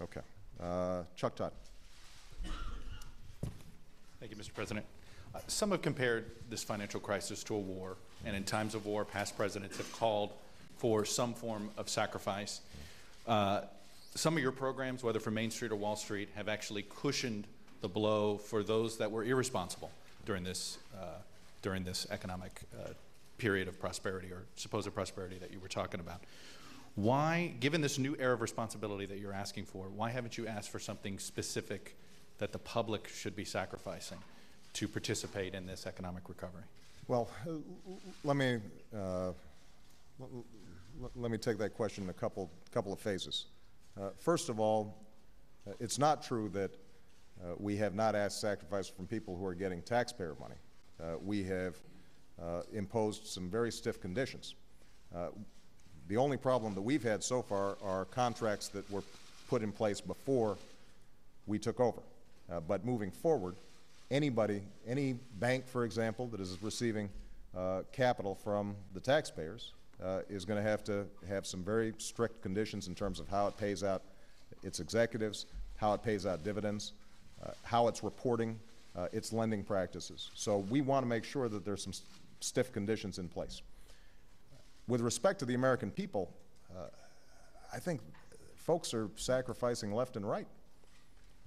Okay. Chuck Todd. Thank you, Mr. President. Some have compared this financial crisis to a war, and in times of war, past presidents have called for some form of sacrifice. Some of your programs, whether from Main Street or Wall Street, have actually cushioned the blow for those that were irresponsible during this economic period of prosperity, or supposed prosperity that you were talking about. Why, given this new era of responsibility that you're asking for, why haven't you asked for something specific that the public should be sacrificing to participate in this economic recovery? Well, let me take that question in a couple of phases. First of all, it's not true that we have not asked sacrifice from people who are getting taxpayer money. We have imposed some very stiff conditions. The only problem that we've had so far are contracts that were put in place before we took over. But moving forward, any bank, for example, that is receiving capital from the taxpayers is going to have some very strict conditions in terms of how it pays out its executives, how it pays out dividends, how it's reporting its lending practices. So we want to make sure that there's some stiff conditions in place. With respect to the American people, I think folks are sacrificing left and right.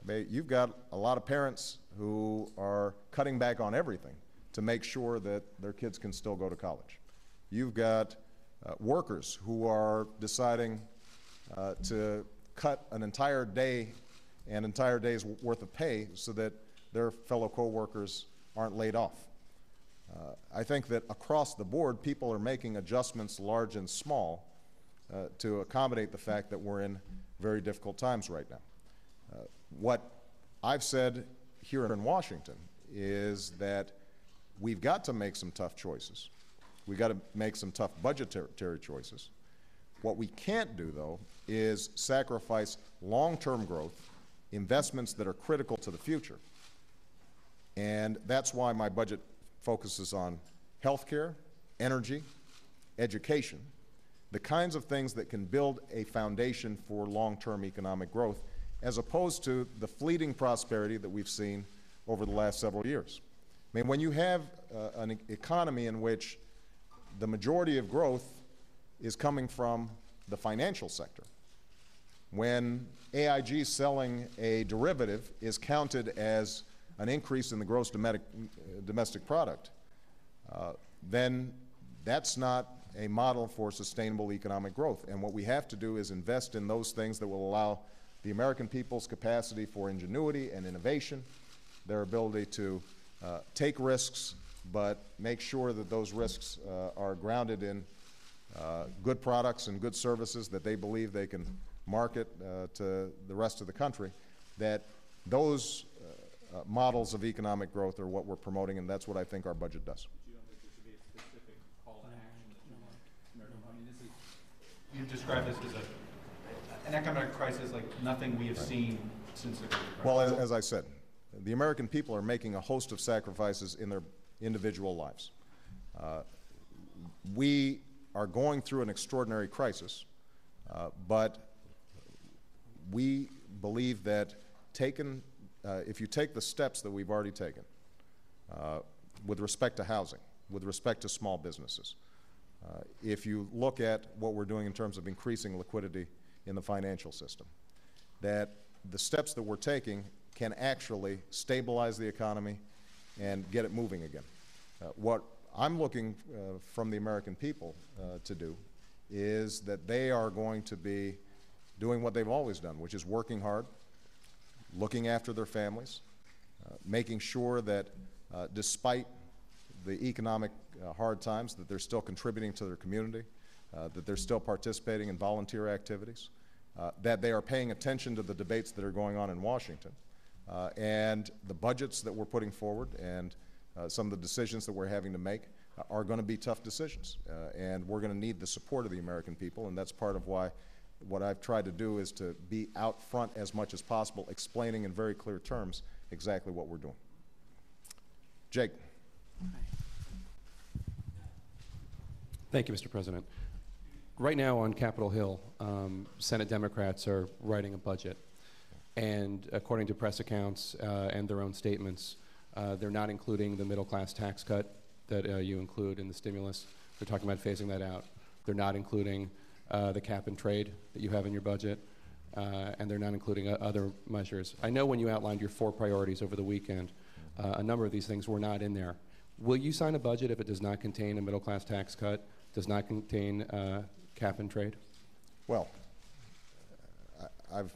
I mean, you've got a lot of parents who are cutting back on everything to make sure that their kids can still go to college. You've got workers who are deciding to cut an entire day and entire day's worth of pay so that their fellow co-workers aren't laid off. I think that across the board, people are making adjustments, large and small, to accommodate the fact that we're in very difficult times right now. What I've said here in Washington is that we've got to make some tough choices. We've got to make some tough budgetary choices. What we can't do, though, is sacrifice long-term growth, investments that are critical to the future. And that's why my budget focuses on healthcare, energy, education, the kinds of things that can build a foundation for long-term economic growth, as opposed to the fleeting prosperity that we've seen over the last several years. I mean, when you have an economy in which the majority of growth is coming from the financial sector, when AIG selling a derivative is counted as an increase in the gross domestic product, then that's not a model for sustainable economic growth. And what we have to do is invest in those things that will allow the American people's capacity for ingenuity and innovation, their ability to take risks, but make sure that those risks are grounded in good products and good services that they believe they can market to the rest of the country, that those models of economic growth are what we're promoting, and that's what I think our budget does. But you don't think there should be a specific call to action that I mean, you describe this as an economic crisis like nothing we have seen since the Great Depression. Well, as I said, the American people are making a host of sacrifices in their individual lives. We are going through an extraordinary crisis, but we believe that if you take the steps that we've already taken with respect to housing, with respect to small businesses, if you look at what we're doing in terms of increasing liquidity in the financial system, that the steps that we're taking can actually stabilize the economy and get it moving again. What I'm looking from the American people to do is that they are going to be doing what they've always done, which is working hard, looking after their families, making sure that despite the economic hard times, that they're still contributing to their community, that they're still participating in volunteer activities, that they are paying attention to the debates that are going on in Washington, and the budgets that we're putting forward and some of the decisions that we're having to make are going to be tough decisions. And we're going to need the support of the American people, and that's part of why what I've tried to do is to be out front as much as possible, explaining in very clear terms exactly what we're doing. Jake. Thank you, Mr. President. Right now on Capitol Hill, Senate Democrats are writing a budget. And according to press accounts and their own statements, they're not including the middle class tax cut that you include in the stimulus. They're talking about phasing that out. They're not including the cap and trade that you have in your budget, and they're not including other measures. I know when you outlined your 4 priorities over the weekend, a number of these things were not in there. Will you sign a budget if it does not contain a middle class tax cut, does not contain cap and trade? Well, I've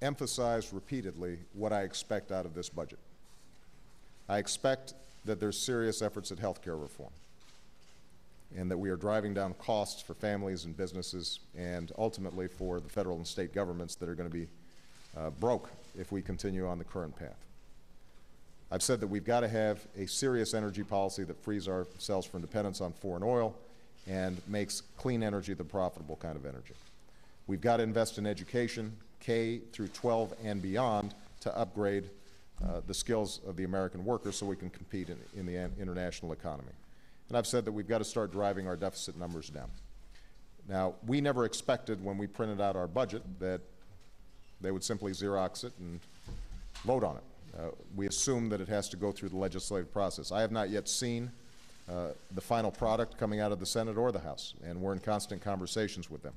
emphasized repeatedly what I expect out of this budget. I expect that there's serious efforts at health care reform, and that we are driving down costs for families and businesses, and ultimately for the federal and state governments that are going to be broke if we continue on the current path. I've said that we've got to have a serious energy policy that frees ourselves from dependence on foreign oil and makes clean energy the profitable kind of energy. We've got to invest in education, K through 12 and beyond, to upgrade the skills of the American worker so we can compete in the international economy. And I've said that we've got to start driving our deficit numbers down. Now, we never expected when we printed out our budget that they would simply Xerox it and vote on it. We assume that it has to go through the legislative process. I have not yet seen the final product coming out of the Senate or the House, and we're in constant conversations with them.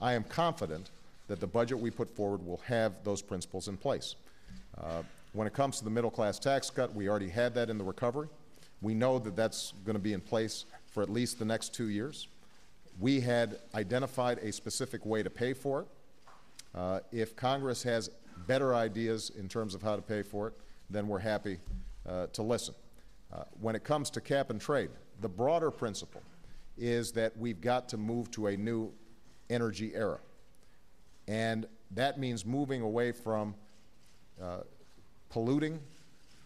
I am confident that the budget we put forward will have those principles in place. When it comes to the middle-class tax cut, we already had that in the recovery. We know that that's going to be in place for at least the next 2 years. We had identified a specific way to pay for it. If Congress has better ideas in terms of how to pay for it, then we're happy to listen. When it comes to cap and trade, the broader principle is that we've got to move to a new energy era. And that means moving away from polluting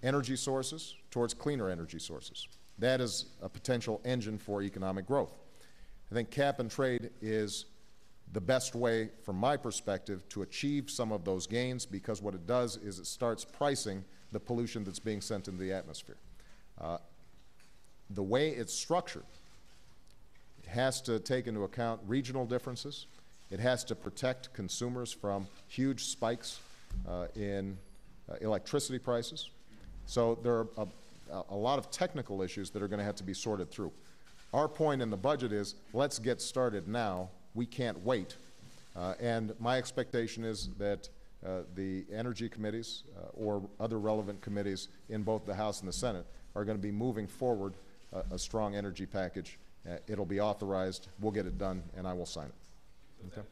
energy sources towards cleaner energy sources. That is a potential engine for economic growth. I think cap and trade is the best way, from my perspective, to achieve some of those gains, because what it does is it starts pricing the pollution that's being sent into the atmosphere. The way it's structured, it has to take into account regional differences. It has to protect consumers from huge spikes in electricity prices. So there are a lot of technical issues that are going to have to be sorted through. Our point in the budget is, let's get started now. We can't wait. And my expectation is that the energy committees or other relevant committees in both the House and the Senate are going to be moving forward a strong energy package. It'll be authorized, we'll get it done, and I will sign it. Okay?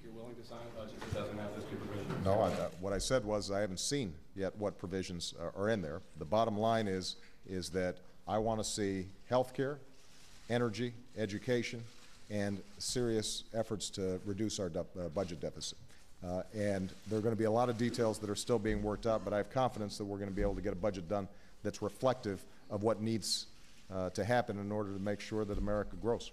You're willing to sign a budget that doesn't have those 2 provisions? No, what I said was I haven't seen yet what provisions are in there. The bottom line is that I want to see health care, energy, education, and serious efforts to reduce our budget deficit. And there are going to be a lot of details that are still being worked out, but I have confidence that we're going to be able to get a budget done that's reflective of what needs to happen in order to make sure that America grows.